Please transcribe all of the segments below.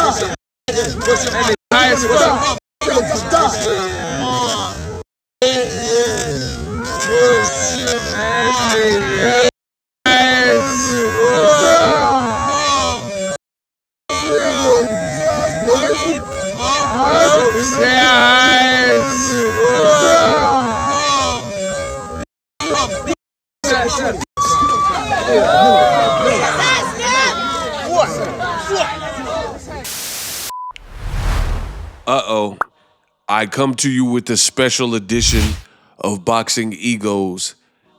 High as fuck. Uh-oh. I come to you with a special edition of Boxing Egos,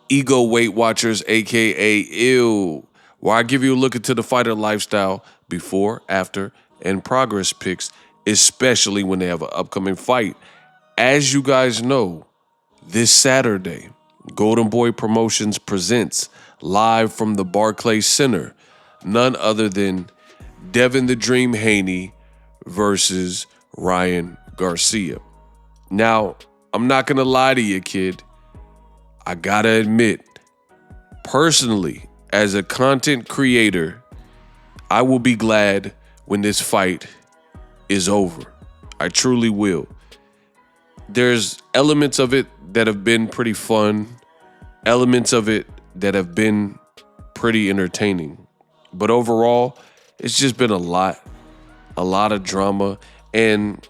Ego Weight Watchers, a.k.a. ILL, where I give you a look into the fighter lifestyle before, after, and progress pics, especially when they have an upcoming fight. As you guys know, this Saturday, Golden Boy Promotions presents live from the Barclays Center, none other than Devin the Dream Haney versus Ryan Garcia. Now, I'm not going to lie to you, kid. I got to admit, personally, as a content creator, I will be glad when this fight is over. I truly will. There's elements of it that have been pretty fun, elements of it that have been pretty entertaining. But overall, it's just been a lot of drama, and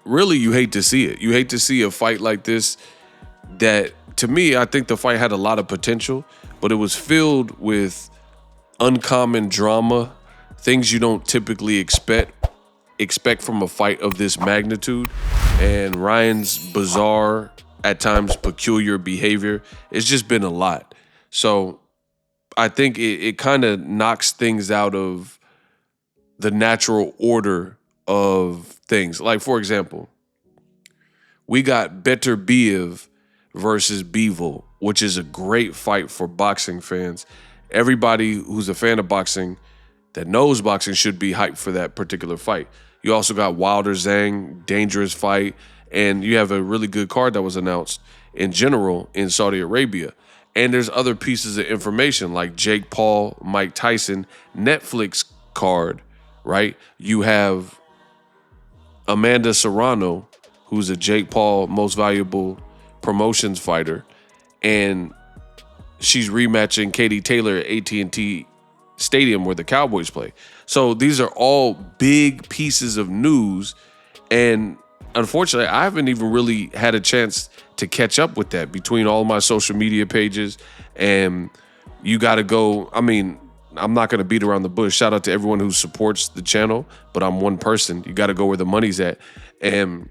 really you hate to see it. You hate to see a fight like this that, to me, I think the fight had a lot of potential, but it was filled with uncommon drama, things you don't typically expect from a fight of this magnitude, and Ryan's bizarre, at times peculiar behavior. It's just been a lot. So I think it kind of knocks things out of the natural order of things. Like, for example, we got Beterbiev versus Bivol, which is a great fight for boxing fans. Everybody who's a fan of boxing that knows boxing should be hyped for that particular fight. You also got Wilder Zhang, dangerous fight, and you have a really good card that was announced in general in Saudi Arabia. And there's other pieces of information like Jake Paul, Mike Tyson, Netflix card, right? You have Amanda Serrano, who's a Jake Paul Most Valuable Promotions fighter, and she's rematching Katie Taylor at AT&T Stadium where the Cowboys play. So these are all big pieces of news, and unfortunately, I haven't even really had a chance to catch up with that between all my social media pages, and you got to go. I mean, I'm not going to beat around the bush. Shout out to everyone who supports the channel, but I'm one person. You got to go where the money's at. And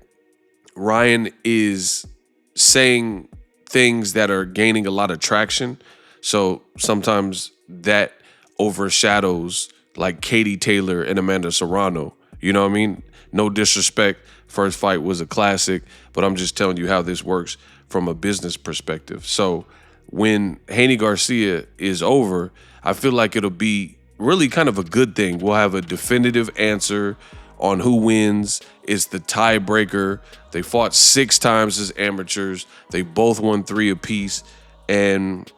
Ryan is saying things that are gaining a lot of traction. So sometimes that overshadows like Katie Taylor and Amanda Serrano. You know what I mean? No disrespect. First fight was a classic, but I'm just telling you how this works from a business perspective. So when Haney Garcia is over, I feel like it'll be really kind of a good thing. We'll have a definitive answer on who wins. It's the tiebreaker. They fought 6 times as amateurs. They both won 3 apiece. And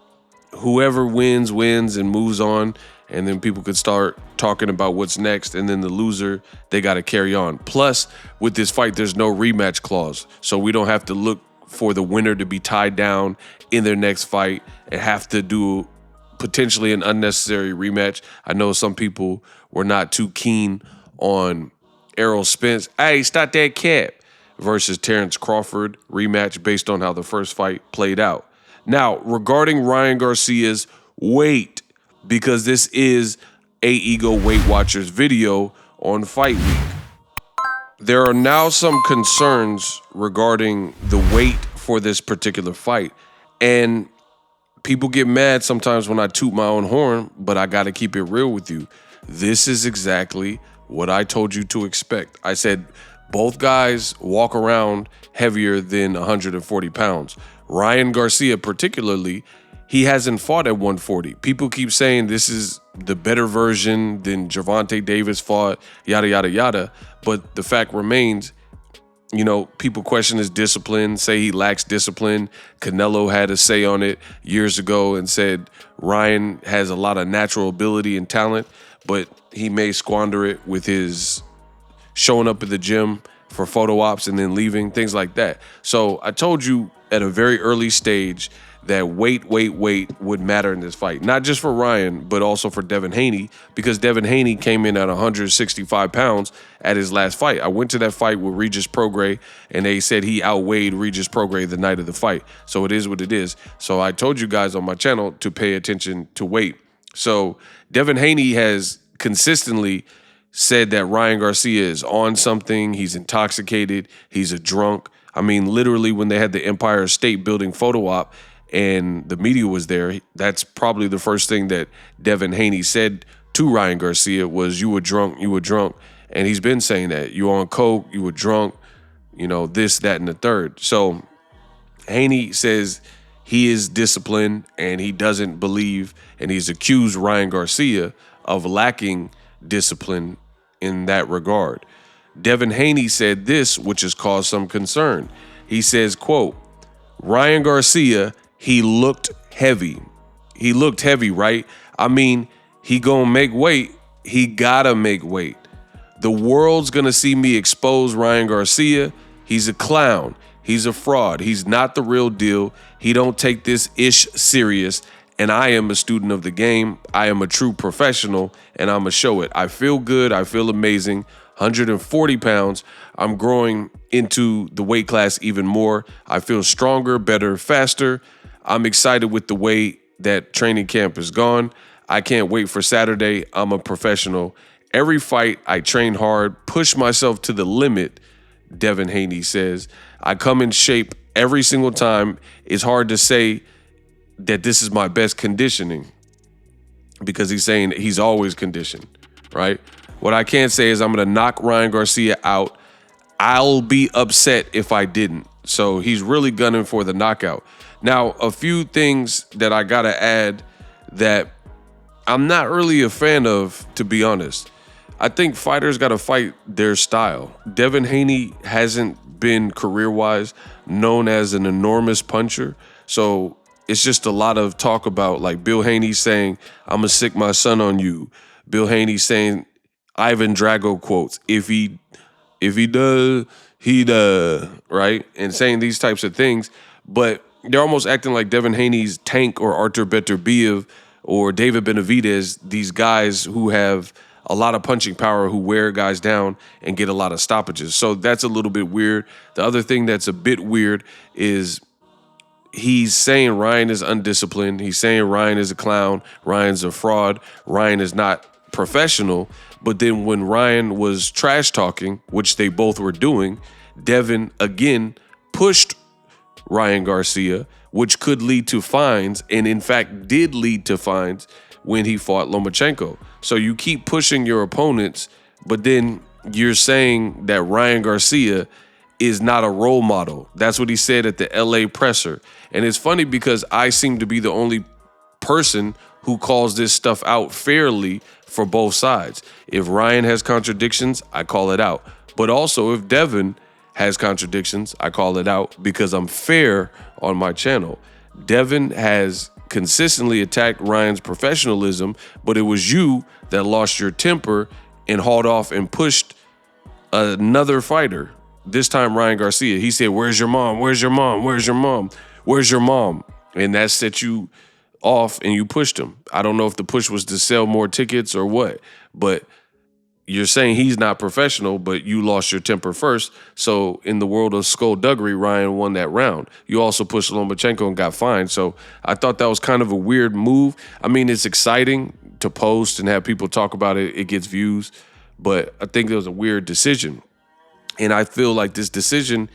whoever wins and moves on. And then people could start talking about what's next. And then the loser, they got to carry on. Plus, with this fight, there's no rematch clause. So we don't have to look for the winner to be tied down in their next fight and have to do potentially an unnecessary rematch. I know some people were not too keen on Errol Spence. Hey, stop that cap versus Terrence Crawford rematch based on how the first fight played out. Now, regarding Ryan Garcia's weight, because this is a Ego Weight Watchers video on Fight Week, there are now some concerns regarding the weight for this particular fight. And people get mad sometimes when I toot my own horn, but I got to keep it real with you. This is exactly what I told you to expect. I said both guys walk around heavier than 140 pounds. Ryan Garcia particularly, he hasn't fought at 140. People keep saying this is the better version than Gervonta Davis fought, yada, yada, yada. But the fact remains, you know, people question his discipline, say he lacks discipline. Canelo had a say on it years ago and said Ryan has a lot of natural ability and talent. but he may squander it with his showing up at the gym for photo ops and then leaving, things like that. So I told you at a very early stage that weight would matter in this fight. Not just for Ryan, but also for Devin Haney, because Devin Haney came in at 165 pounds at his last fight. I went to that fight with Regis Prograis, and they said he outweighed Regis Prograis the night of the fight. So it is what it is. So I told you guys on my channel to pay attention to weight. So Devin Haney has consistently said that Ryan Garcia is on something. He's intoxicated. He's a drunk. I mean, literally, when they had the Empire State Building photo op and the media was there, that's probably the first thing that Devin Haney said to Ryan Garcia was, you were drunk, you were drunk. And he's been saying that. You were on coke, you were drunk, you know, this, that, and the third. So Haney says he is disciplined and he doesn't believe, and he's accused Ryan Garcia of lacking discipline in that regard. Devin Haney said this, which has caused some concern. He says, quote, Ryan Garcia, he looked heavy. He looked heavy, right? I mean, he gonna make weight. He gotta make weight. The world's gonna see me expose Ryan Garcia. He's a clown. He's a fraud. He's not the real deal. He don't take this ish serious. And I am a student of the game. I am a true professional, and I'm gonna show it. I feel good. I feel amazing. 140 pounds. I'm growing into the weight class even more. I feel stronger, better, faster. I'm excited with the way that training camp is gone. I can't wait for Saturday. I'm a professional. Every fight, I train hard, push myself to the limit, Devin Haney says. I come in shape every single time. It's hard to say that this is my best conditioning because he's saying he's always conditioned, right? What I can say is I'm going to knock Ryan Garcia out. I'll be upset if I didn't. So he's really gunning for the knockout. Now, a few things that I got to add that I'm not really a fan of, to be honest. I think fighters got to fight their style. Devin Haney hasn't been career-wise known as an enormous puncher. So it's just a lot of talk about, like, Bill Haney saying, I'm going to sick my son on you. Bill Haney saying Ivan Drago quotes, if he does, he does, right? And saying these types of things. But they're almost acting like Devin Haney's Tank or Artur Beterbiev or David Benavidez, these guys who have a lot of punching power, who wear guys down and get a lot of stoppages. So that's a little bit weird. The other thing that's a bit weird is he's saying Ryan is undisciplined. He's saying Ryan is a clown. Ryan's a fraud. Ryan is not professional. But then when Ryan was trash talking, which they both were doing, Devin again pushed Ryan Garcia, which could lead to fines, and in fact did lead to fines when he fought Lomachenko. So you keep pushing your opponents, but then you're saying that Ryan Garcia is not a role model. That's what he said at the LA presser. And it's funny because I seem to be the only person who calls this stuff out fairly for both sides. If Ryan has contradictions, I call it out. But also if Devin has contradictions, I call it out because I'm fair on my channel. Devin has consistently attacked Ryan's professionalism, but it was you that lost your temper and hauled off and pushed another fighter. This time, Ryan Garcia, he said, where's your mom? Where's your mom? Where's your mom? Where's your mom? And that set you off and you pushed him. I don't know if the push was to sell more tickets or what, but you're saying he's not professional, but you lost your temper first. So in the world of skullduggery, Ryan won that round. You also pushed Lomachenko and got fined. So I thought that was kind of a weird move. I mean, it's exciting to post and have people talk about it. It gets views, but I think it was a weird decision. And I feel like this decision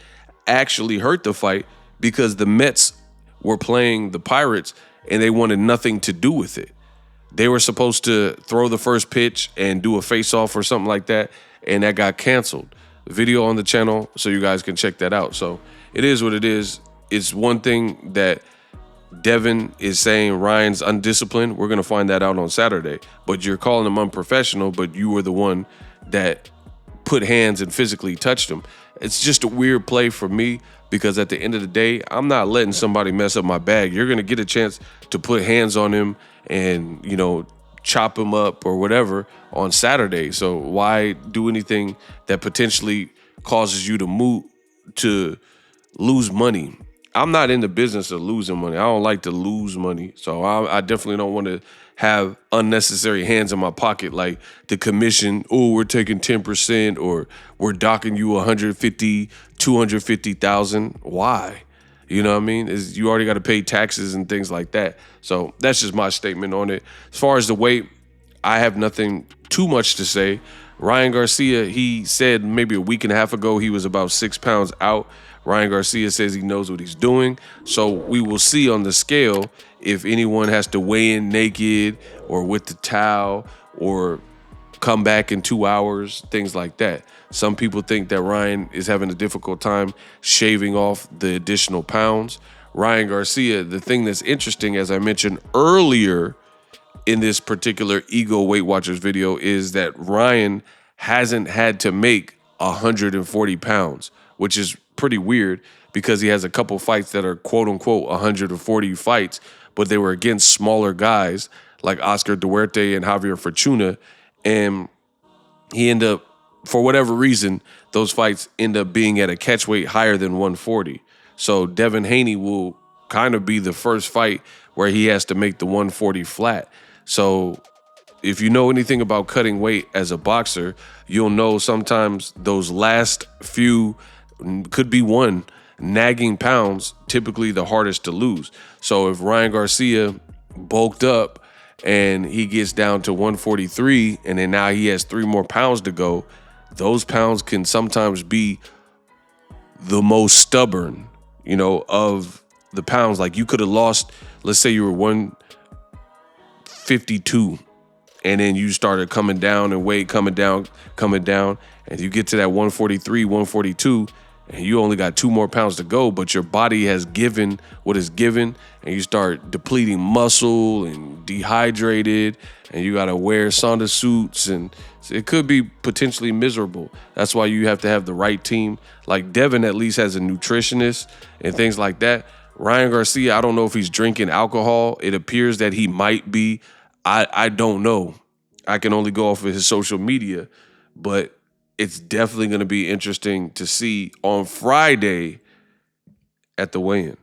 actually hurt the fight because the Mets were playing the Pirates and they wanted nothing to do with it. They were supposed to throw the first pitch and do a face-off or something like that, and that got canceled. Video on the channel so you guys can check that out. So it is what it is. It's one thing that Devin is saying Ryan's undisciplined. We're going to find that out on Saturday. But you're calling him unprofessional, but you were the one that put hands and physically touched him. It's just a weird play for me because at the end of the day, I'm not letting somebody mess up my bag. You're going to get a chance to put hands on him and, you know, chop him up or whatever on Saturday. So why do anything that potentially causes you to lose money? I'm not in the business of losing money. I don't like to lose money. So I definitely don't want to have unnecessary hands in my pocket, like the commission, oh, we're taking 10% or we're docking you 150, 250,000. Why? You know what I mean? You already got to pay taxes and things like that. So that's just my statement on it. As far as the weight, I have nothing too much to say. Ryan Garcia, he said maybe a week and a half ago he was about 6 pounds out. Ryan Garcia says he knows what he's doing. So we will see on the scale if anyone has to weigh in naked or with the towel or come back in 2 hours, things like that. Some people think that Ryan is having a difficult time shaving off the additional pounds. Ryan Garcia, the thing that's interesting, as I mentioned earlier in this particular Ego Weight Watchers video, is that Ryan hasn't had to make 140 pounds, which is pretty weird because he has a couple fights that are quote unquote 140 fights, but they were against smaller guys like Oscar Duarte and Javier Fortuna. And he ended up, for whatever reason, those fights end up being at a catch weight higher than 140. So Devin Haney will kind of be the first fight where he has to make the 140 flat. So if you know anything about cutting weight as a boxer, you'll know sometimes those last few, could be one, nagging pounds, typically the hardest to lose. So if Ryan Garcia bulked up and he gets down to 143 and then now he has 3 more pounds to go, those pounds can sometimes be the most stubborn, of the pounds. Like you could have lost, let's say you were 152 and then you started coming down and weight coming down, and you get to that 143, 142, and you only got 2 more pounds to go, but your body has given what is given, and you start depleting muscle and dehydrated, and you got to wear sauna suits, and it could be potentially miserable. That's why you have to have the right team. Like Devin at least has a nutritionist and things like that. Ryan Garcia, I don't know if he's drinking alcohol. It appears that he might be. I don't know. I can only go off of his social media, but it's definitely going to be interesting to see on Friday at the weigh-in.